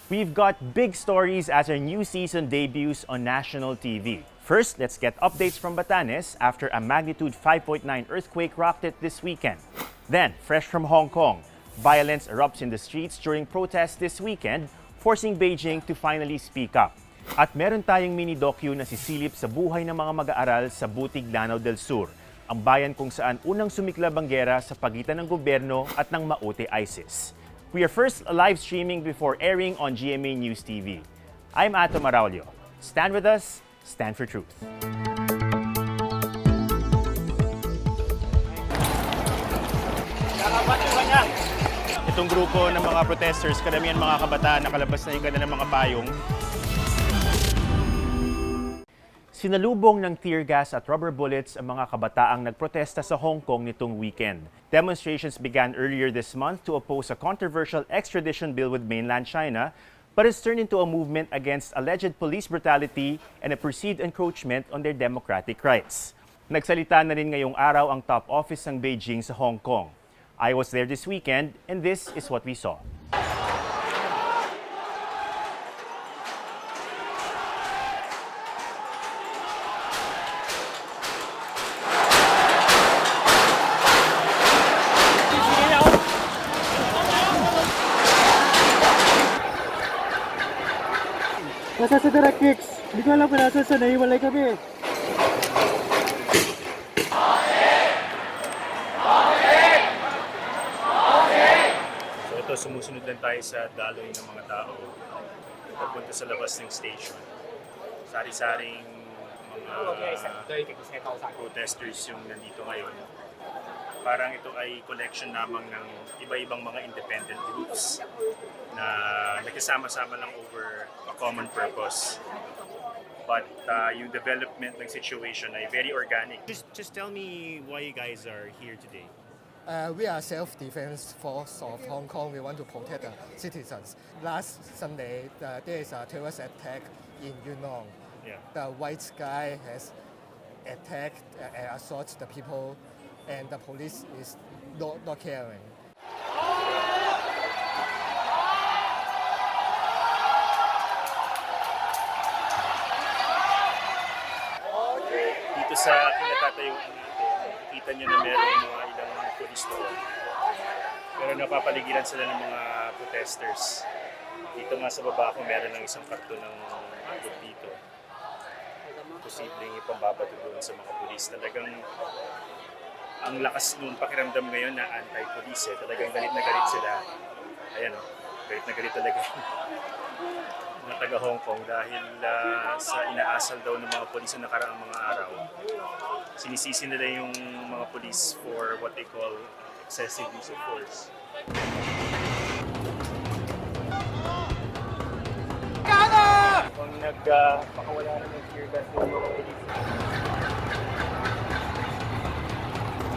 We've got big stories as our new season debuts on national TV. First, let's get updates from Batanes after a magnitude 5.9 earthquake rocked it this weekend. Then, fresh from Hong Kong, violence erupts in the streets during protests this weekend, forcing Beijing to finally speak up. At meron tayong mini-docu na sisilip sa buhay ng mga mag-aaral sa Butig, Lanao del Sur, ang bayan kung saan unang sumiklab ang giyera sa pagitan ng gobyerno at ng maute ISIS. We are first live streaming before airing on GMA News TV. I'm Ato Maraulio. Stand with us, stand for truth. Itong grupo ng mga protesters, karamihan mga kabataan, nakalabas na yung kanilang mga payong. Sinalubong ng tear gas at rubber bullets ang mga kabataang nagprotesta sa Hong Kong nitong weekend. Demonstrations began earlier this month to oppose a controversial extradition bill with mainland China, but has turned into a movement against alleged police brutality and a perceived encroachment on their democratic rights. Nagsalita na rin ngayong araw ang top office ng Beijing sa Hong Kong. I was there this weekend and this is what we saw. Nasa sa direct kicks. Hindi ko alam kung nasa sa nahiwalay kami. So ito, sumusunod lang tayo sa daloy ng mga tao papunta sa labas ng station. Sari-saring mga protesters yung nandito ngayon. Parang ito ay collection lamang ng iba-ibang mga independent groups na nagkasama-sama lang over a common purpose. But yung development ng situation ay very organic. Just tell me why you guys are here today. We are self-defense force of Hong Kong. We want to protect the citizens. Last Sunday, there is a terrorist attack in Yunnan. Yeah. The white guy has attacked and assaulted the people, and the police is not caring. Dito sa kinatatayuan natin, kita nyo na meron mga ilang pulis doon. Pero napapaligiran sila ng mga protesters. Dito nga sa baba ko, meron ng isang karton ng agod dito. Posibleng ipambabato doon sa mga pulis. Talagang ang lakas nung pakiramdam ngayon na anti-police. Talagang galit na galit sila. Ayan o, galit na galit talaga na taga Hong Kong dahil sa inaasal daw ng mga polis na nakaraang mga araw. Sinisisi nila yung mga polis for what they call excessive use of force. Kung nagpakawala na ng tear gas yung mga polis.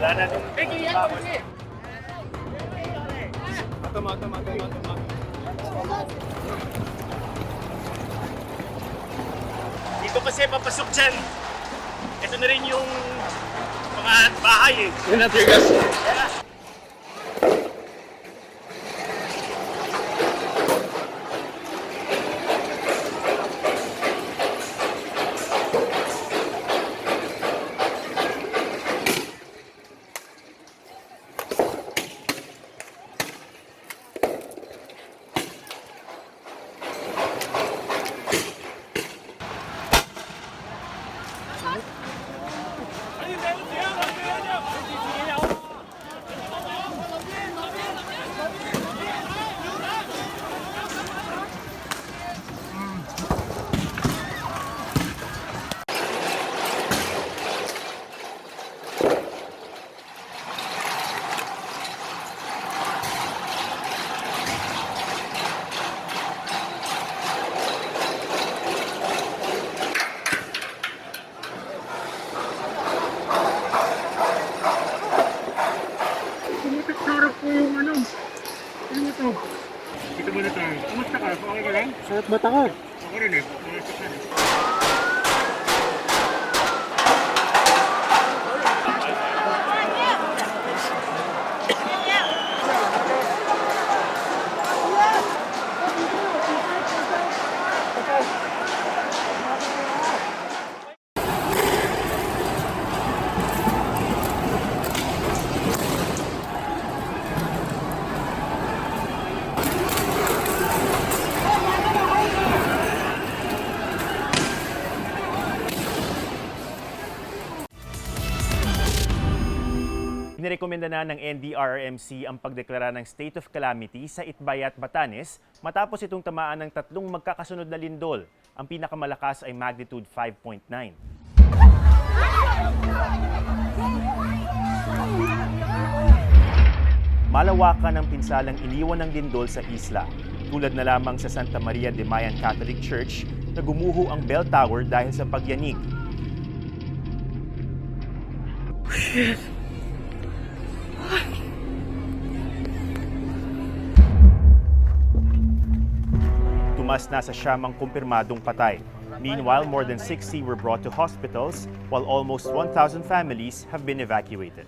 Wala na nung bakon. Matama. Dito kasi papasok dyan. Ito na rin yung mga bahay eh. Yan ang tear gas. Dito muna tayo. Kumusta ka? Okay ka lang? Sakit mata ko. Ako rin eh. Nakasok ka na. Inirekomenda na ng NDRRMC ang pagdeklara ng state of calamity sa Itbayat, Batanes matapos itong tamaan ng 3 magkakasunod na lindol. Ang pinakamalakas ay magnitude 5.9. Malawakan ang pinsalang iniwan ng lindol sa isla. Tulad na lamang sa Santa Maria de Mayan Catholic Church na gumuho ang bell tower dahil sa pagyanig. Tumas na sa 9 kumpirmadong patay. Meanwhile, more than 60 were brought to hospitals, while almost 1,000 families have been evacuated.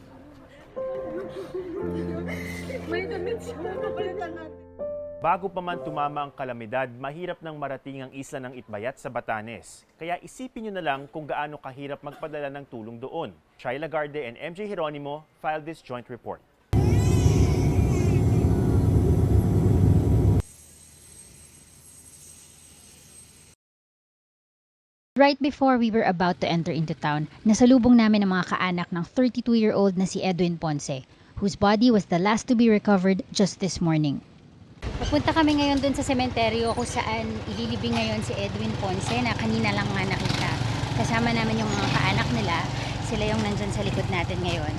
Bago pa man tumama ang kalamidad, mahirap nang marating ang isla ng Itbayat sa Batanes. Kaya isipin nyo na lang kung gaano kahirap magpadala ng tulong doon. Shai Lagarde and MJ Jeronimo filed this joint report. Right before we were about to enter into town, nasalubong namin ang mga kaanak ng 32-year-old na si Edwin Ponce, whose body was the last to be recovered just this morning. Pupunta kami ngayon dun sa sementeryo kung saan ililibing ngayon si Edwin Ponce na kanina lang nga nakita. Kasama naman yung mga kaanak nila, sila yung nandyan sa likod natin ngayon.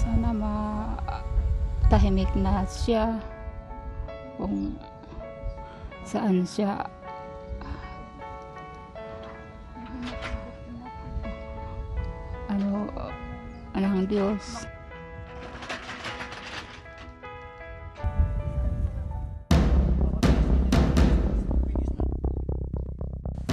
Sana matahimik na siya kung saan siya ng Diyos.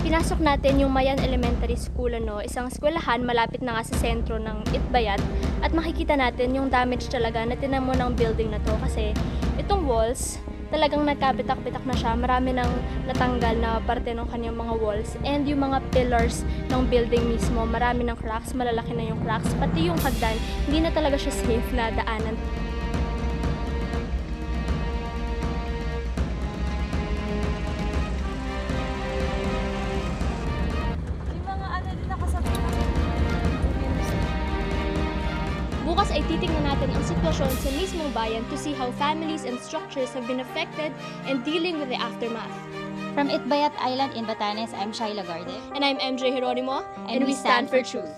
Pinasok natin yung Mayan Elementary School, isang eskwelahan malapit na nga sa sentro ng Itbayat, at makikita natin yung damage talaga na tinamo ng building na to kasi itong walls talagang nagkapitak-pitak na siya. Marami nang natanggal na parte ng kanyang mga walls, and yung mga pillars ng building mismo, marami ng cracks, malalaki na yung cracks, pati yung hagdan, hindi na talaga siya safe na daanan. Bukas ay titingnan natin ang sitwasyon sa mismong bayan to see how families and structures have been affected and dealing with the aftermath. From Itbayat Island in Batanes, I'm Shai Lagarde. And I'm MJ Jeronimo, and we stand for truth.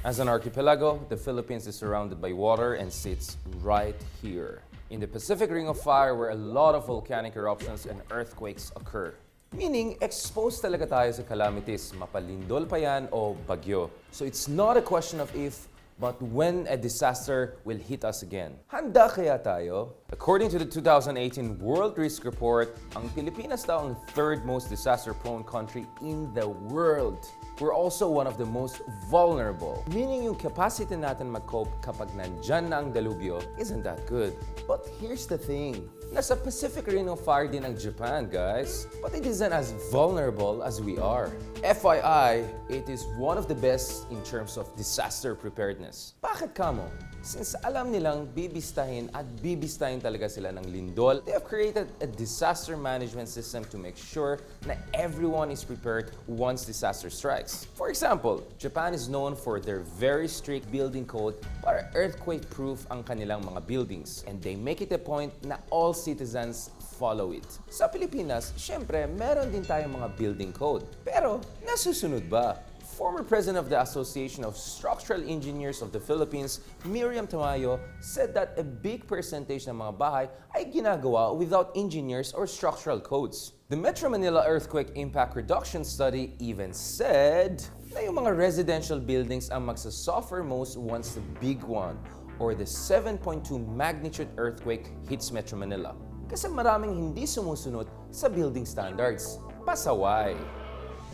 As an archipelago, the Philippines is surrounded by water and sits right here, in the Pacific Ring of Fire, where a lot of volcanic eruptions and earthquakes occur. Meaning, exposed talaga tayo sa calamities, mapalindol pa yan o bagyo. So it's not a question of if, but when a disaster will hit us again. Handa kaya tayo? According to the 2018 World Risk Report, ang Pilipinas daw ang 3rd most disaster-prone country in the world. We're also one of the most vulnerable, meaning yung capacity natin mag-cope kapag nandyan na ang dalubyo isn't that good. But here's the thing, nasa Pacific Ring of Fire din ang Japan, guys. But it isn't as vulnerable as we are. FYI, it is one of the best in terms of disaster preparedness. Bakit kamo? Since alam nilang bibistahin at bibistahin talaga sila ng lindol, they have created a disaster management system to make sure na everyone is prepared once disaster strikes. For example, Japan is known for their very strict building code para earthquake-proof ang kanilang mga buildings, and they make it a point na all citizens follow it. Sa Pilipinas, syempre, meron din tayong mga building code. Pero, nasusunod ba? Former president of the Association of Structural Engineers of the Philippines, Miriam Tamayo, said that a big percentage ng mga bahay ay ginagawa without engineers or structural codes. The Metro Manila Earthquake Impact Reduction Study even said na yung mga residential buildings ang magsasuffer most once the big one, or the 7.2 magnitude earthquake hits Metro Manila. Kasi maraming hindi sumusunod sa building standards. Pasaway.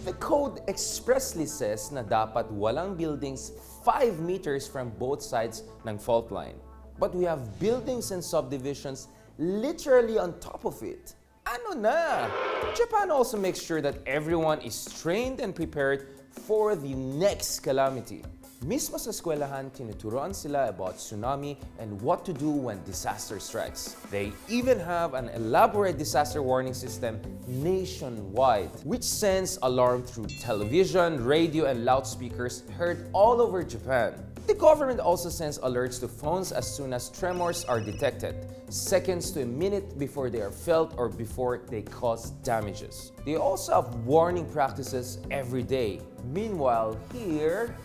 The code expressly says na dapat walang buildings 5 meters from both sides ng fault line. But we have buildings and subdivisions literally on top of it. Ano na? Japan also makes sure that everyone is trained and prepared for the next calamity. Mismo sa eskwelahan, tinuturuan sila about tsunami and what to do when disaster strikes. They even have an elaborate disaster warning system nationwide, which sends alarm through television, radio, and loudspeakers heard all over Japan. The government also sends alerts to phones as soon as tremors are detected, seconds to a minute before they are felt or before they cause damages. They also have warning practices every day. Meanwhile, here,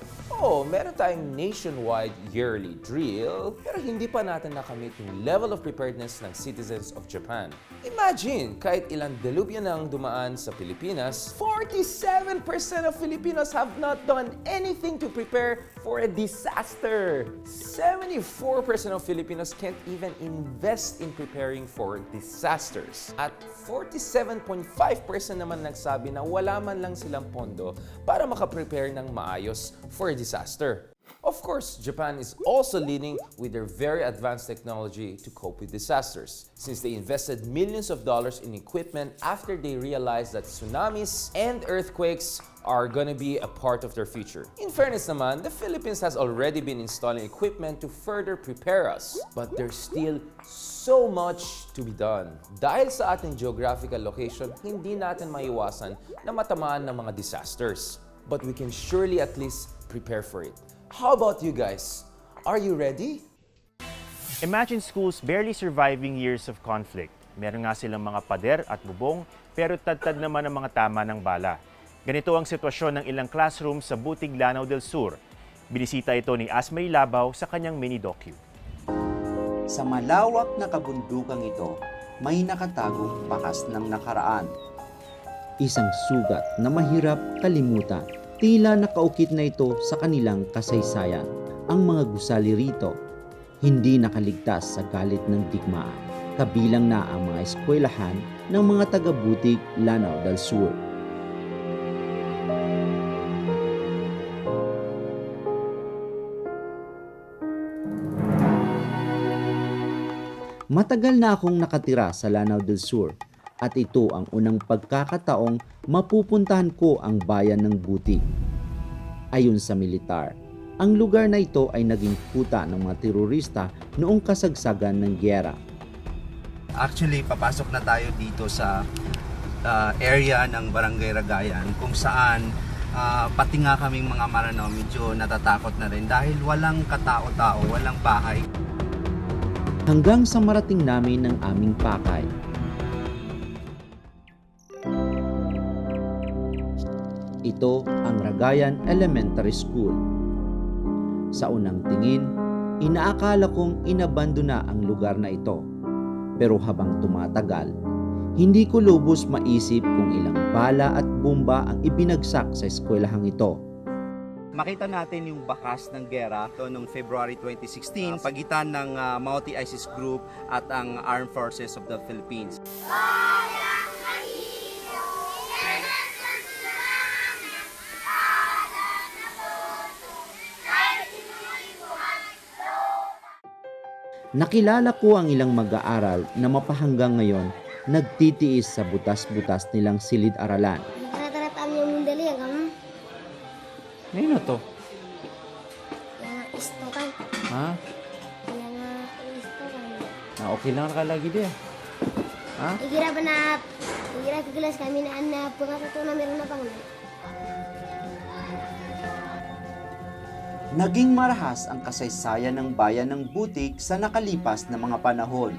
meron tayong nationwide yearly drill, pero hindi pa natin nakamit yung level of preparedness ng citizens of Japan. Imagine, kahit ilang delubyo na ang dumaan sa Pilipinas, 47% of Filipinos have not done anything to prepare for a disaster. 74% of Filipinos can't even invest in preparing for disasters. At 47.5% naman nagsabi na wala man lang silang pondo para makaprepare ng maayos for a disaster. Of course, Japan is also leading with their very advanced technology to cope with disasters, since they invested millions of dollars in equipment after they realized that tsunamis and earthquakes are gonna be a part of their future. In fairness naman, the Philippines has already been installing equipment to further prepare us, but there's still so much to be done. Dahil sa ating geographical location, hindi natin maiwasan na matamaan ng mga disasters. But we can surely at least prepare for it. How about you guys? Are you ready? Imagine schools barely surviving years of conflict. Meron nga silang mga pader at bubong, pero tad-tad naman ang mga tama ng bala. Ganito ang sitwasyon ng ilang classroom sa Butig, Lanao del Sur. Binisita ito ni Asmay Labaw sa kanyang mini-docu. Sa malawak na kabundukang ito, may nakatagong bakas ng nakaraan. Isang sugat na mahirap kalimutan. Tila nakaukit na ito sa kanilang kasaysayan. Ang mga gusali rito, hindi nakaligtas sa galit ng digmaan. Kabilang na ang mga eskwelahan ng mga taga-Butig, Lanao del Sur. Matagal na akong nakatira sa Lanao del Sur at ito ang unang pagkakataong mapupuntahan ko ang bayan ng Butig. Ayon sa militar, ang lugar na ito ay naging kuta ng mga terorista noong kasagsagan ng gyera. Actually, papasok na tayo dito sa area ng Barangay Kalagayan kung saan pati nga kaming mga Maranao medyo natatakot na rin dahil walang katao-tao, walang bahay. Hanggang sa marating namin ng aming pakay. Ito ang Kalagayan Elementary School. Sa unang tingin, inaakala kong inabandona ang lugar na ito. Pero habang tumatagal, hindi ko lubos maisip kung ilang bala at bomba ang ibinagsak sa eskwelahang ito. Makita natin yung bakas ng gera noong February 2016 pagitan ng multi-ISIS group at ang Armed Forces of the Philippines. Nakilala ko ang ilang mag-aaral na mapahanggang ngayon nagtitiis sa butas-butas nilang silid-aralan. Ngayon na to? Yang isto kan. Ha? Yang isto kan. Okay lang ka lagi dia. Ha? Ikira kegelas kami na anak pagkakatunan meron na pang. Naging marahas ang kasaysayan ng bayan ng Butig sa nakalipas na mga panahon.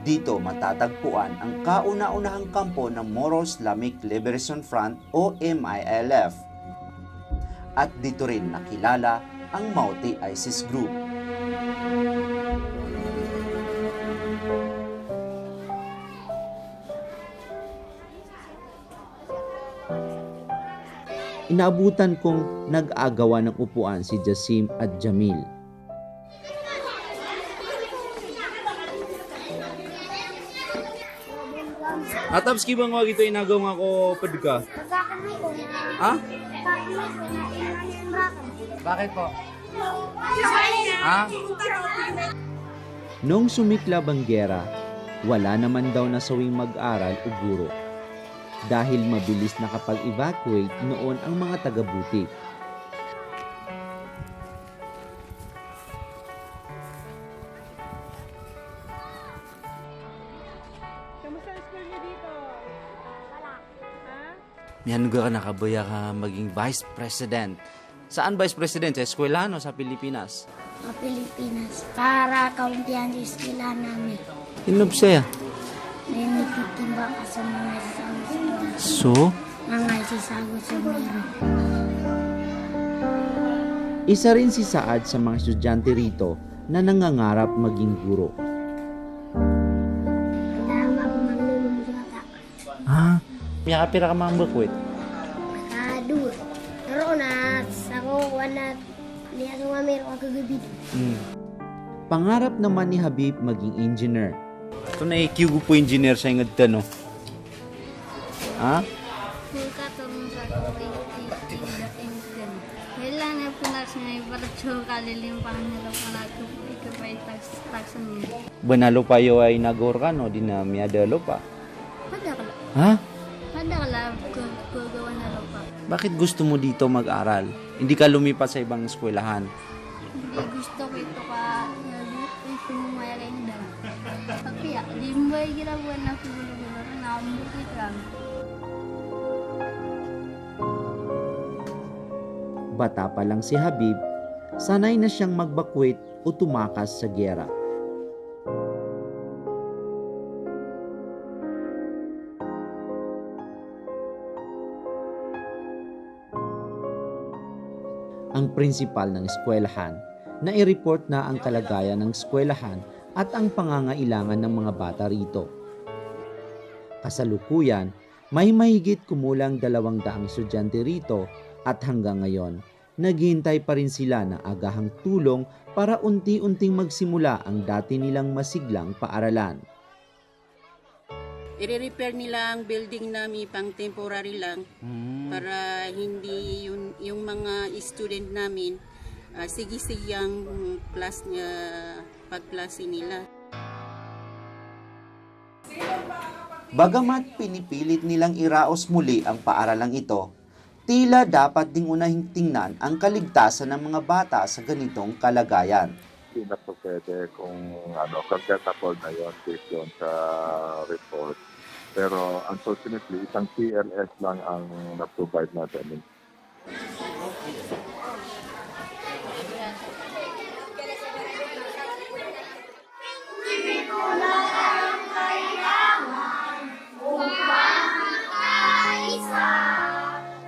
Dito matatagpuan ang kauna-unahang kampo ng Moro Islamic Liberation Front o MILF. At dito rin nakilala ang multi-ISIS group. Inaabutan kong nag-agawa ng upuan si Jasim at Jamil. Atapos kibang wag ito inagaw nga ko padka. Ha? Bakit po? Ha? Noong sumiklab ang giyera, wala naman daw nasawing mag-aral o guro. Dahil mabilis nakapag-evacuate noon ang mga taga-Butig. Kamusta ang school niyo dito? Yan ka nakabuya ka maging vice president. Saan vice president? Sa eskwelahan o sa Pilipinas? Sa Pilipinas. Para kauntihan sa eskwela namin. Inob siya. May nagtitimba ka sa mga sasagot. So? Mga sasagot sa meron. Isa rin si Saad sa mga estudyante rito na nangangarap maging guro. Tama ko magnulong sa mata. Ha? Miya ka pira ka mga bakwit? Nakadua. Pero na, sa ko, na, niya sa mga meron ka kagabid. Pangarap naman ni Habib maging engineer. Ito na ikiugo po engineer sa ingad no? Ha? Kung katong sa dating kan. Kailan na punas nga ibaratso kalilimpang nila pala ito pa taksan niya. Banalo pa yo ay nagor ka no? Di na miyadalo pa. Pada ka lang. Ha? Pada ka lang gagawa na lang pa. Bakit gusto mo dito mag-aral? Hindi ka lumipat sa ibang eskwelahan? Hindi gusto ko ito ka ito mo mayagain daw. Tapi ya, di mo ba ginawa na siguro na mukit lang. Bata pa lang si Habib, sanay na siyang magbakwit o tumakas sa giyera. Ang prinsipal ng eskwelahan na i-report na ang kalagayan ng eskwelahan at ang pangangailangan ng mga bata rito. Kasalukuyan, may mahigit kumulang 200 estudyante rito at hanggang ngayon, naghihintay pa rin sila ng agahang tulong para unti-unting magsimula ang dati nilang masiglang paaralan. I-repair nila ang building namin pang temporary lang para hindi yung mga student namin sige-sigyang class niya pagklase nila. Bagamat pinipilit nilang iraos muli ang paaralang ito, tila dapat ding unahing tingnan ang kaligtasan ng mga bata sa ganitong kalagayan. Hindi na po pwede kung kaganapan na yun based yun sa report. Pero unfortunately, isang PLS lang ang na-provide natin.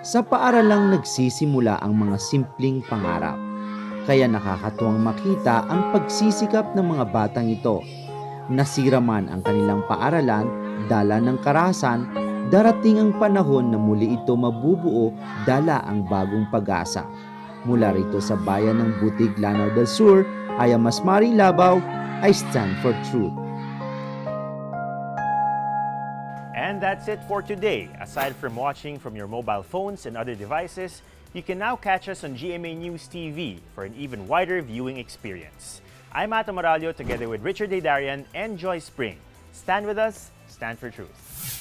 Sa paaralang nagsisimula ang mga simpleng pangarap. Kaya nakakatuwang makita ang pagsisikap ng mga batang ito. Nasira man ang kanilang paaralan, dala ng karahasan, darating ang panahon na muli ito mabubuo, dala ang bagong pag-asa. Mula rito sa bayan ng Butig, Lanao del Sur, I am Masmaring Labaw, I stand for truth. And that's it for today. Aside from watching from your mobile phones and other devices, you can now catch us on GMA News TV for an even wider viewing experience. I'm Ato Moralio together with Richard Darian and Joy Spring. Stand with us, stand for truth.